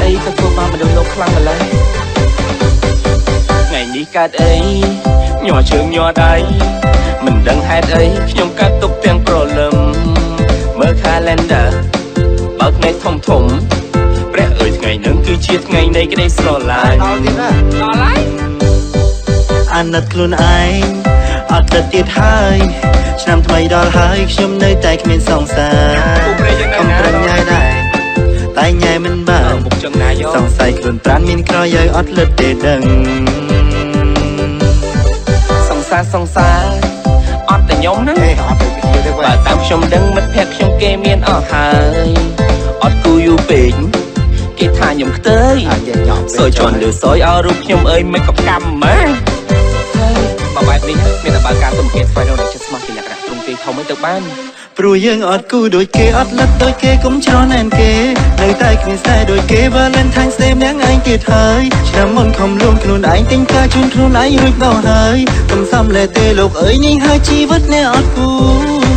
អីក៏ធ្វើបានមនុស្សលោកខ្លាំងម្ល៉េះថ្ងៃនេះកើតអីញ័រជើងញ័រដៃមិនដឹងហេតុអីខ្ញុំកើតទុកទាំងព្រលឹមមើល calendar បើកភ្នែកធំព្រះអើយថ្ងៃនឹងគឺជាថ្ងៃនៃក្តីស្រឡាញ់ដល់ទៀតណាដល់ហើយអាណិតខ្លួនឯងអត់ទៅទៀតហើយឆ្នាំថ្មីដល់ហើយខ្ញុំនៅតែគ្មានសង្សារខំប្រឹងញ៉ៃដែរតែញ៉ៃមិនបានមុខចឹងណាយោសង្ស័យខ្លួនប្រានមានក្រយោយអត់លឹតទេដឹងសង្សារអត់តែខ្ញុំណាអត់ទៅគ្នាទេបើតាមខ្ញុំដឹងមិត្តភក្តិខ្ញុំគេមានអស់ហើយអត់គូយូរពេកគេថាខ្ញុំខ្ទើយសួយជន់លើសួយឲ្យរូបខ្ញុំអើយមិនក៏កម្មម៉ាបើបែបនេះមានតែបើការទំគេស្វែងរកចិត្តស្មោះជាលក្ខណៈទ្រង់គេធំឲ្យទៅបានព្រោះយើងអត់គូដូចគេអត់លឹកដូចគេកុំច្រណែនគេនៅតែគ្មានស្នេហ៍ដូចគេ Valentine Day ម្នាក់ឯងទៀតហើយឆ្នាំមុនខំលួងខ្លួនឯងទិញការជូនខ្លួនឯងរួចដល់ហើយកុំសំលេទេលោកអើយនេះហើយជីវិតអ្នកអត់គូ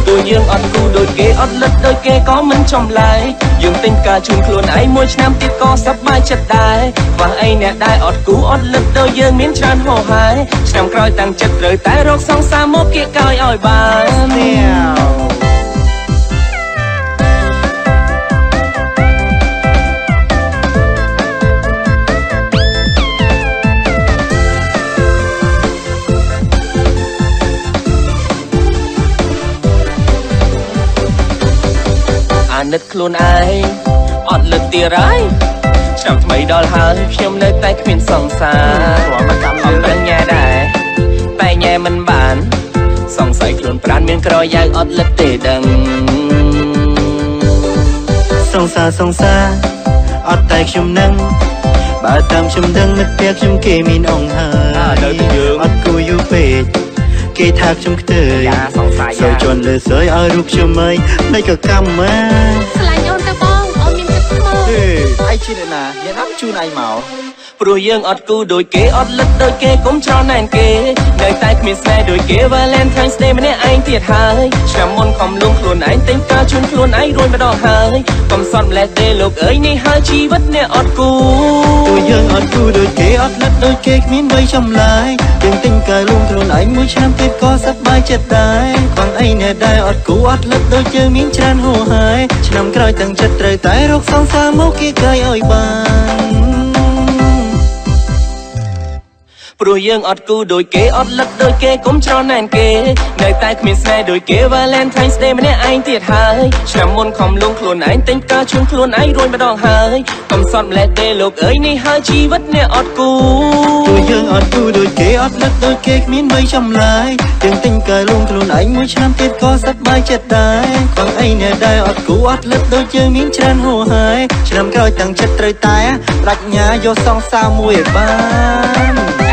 ព្រោះយើងអត់គូដូចគេអត់លឹកដូចគេក៏មិនចំឡាយយើងទិញការជូនខ្លួនឯងមួយឆ្នាំទៀតក៏សប្បាយចិត្តដែរខ្វះអីអ្នកដែរអត់គូអត់លឹកដូចយើងមានច្រើនហោហាយឆ្នាំក្រោយតាំងចិត្តត្រូវតែរកសង្សារមកគៀកកោយឲ្យបានអាណិតខ្លួនឯងអត់លឹកទៀតហើយឆ្នាំថ្មីដល់ហើយខ្ញុំនៅតែគ្មានសង្សារព្រោះមកកម្មលឹងញ៉ែដែរតែញ៉ែមិនបានសង្ស័យខ្លួនប្រានមានក្រយ៉ៅអត់លឹកទេដឹងសង្សារអត់តែខ្ញុំនឹងបើតាមខ្ញុំដឹងមិត្តភក្តិខ្ញុំគេមានអង្គហើយអត់គួរយូរពេកគេថាខ្ញុំខ្ទើយសើចជន់លើសើយឲ្យរូបខ្ញុំអើយមិនក៏កម្មម៉ាឆ្លាញ់អូនទៅបងអូនមានចិត្តខ្មោចឯងជាអ្នកណាអ្នកណាជូនឯងមកព្រោះយើងអត់គូដូចគេអត់លឹកដូចគេកុំច្រណែនគេនៅតែគ្មានស្នេហ៍ដូចគេ Valentine Day ម្នាក់ឯងទៀតហើយឆ្នាំមុនខំលួងខ្លួនឯងទិញការជូនខ្លួនឯងរួចម្ដងហើយកុំសត់ម្លេះទេលោកអើយនេះហើយជីវិតអ្នកអត់គូព្រោះយើងអត់គូដូចគេអត់លឹកដូចគេគ្មានអ្វីចំឡាយយើងទិញការលួងខ្លួនឯងមួយឆ្នាំទៀតក៏សប្បាយចិត្តដែរខ្វះអីអ្នកដែរអត់គូអត់លឹកដូចយើងមានច្រើនហួរហើយឆ្នាំក្រោយតាំងចិត្តត្រូវតែរកសង្សារមកគៀកកោយឲ្យបានព្រោះយើងអត់គូដូចគេអត់លឹកដូចគេកុំច្រណែនគេនៅតែគ្មានស្នេហ៍ដូចគេ Valentine Day ម្នាក់ឯងទៀតហើយឆ្នាំមុនខំលួងខ្លួនឯងទិញការជូនខ្លួនឯងរួចម្ដងហើយកុំសត់ម្លេះទេលោកអើយនេះហើយជីវិតអ្នកអត់គូព្រោះយើងអត់គូដូចគេអត់លឹកដូចគេគ្មានអ្វីចំឡាយយើងទិញការលួងខ្លួនឯងមួយឆ្នាំទៀតក៏សប្បាយចិត្តដែរខ្វះអីអ្នកដែរអត់គូអត់លឹកដូចយើងមានច្រើនហួរហើយឆ្នាំក្រោយតាំងចិត្តត្រូវតែប្រាជ្ញាយកសង្សារមួយឲ្យបាន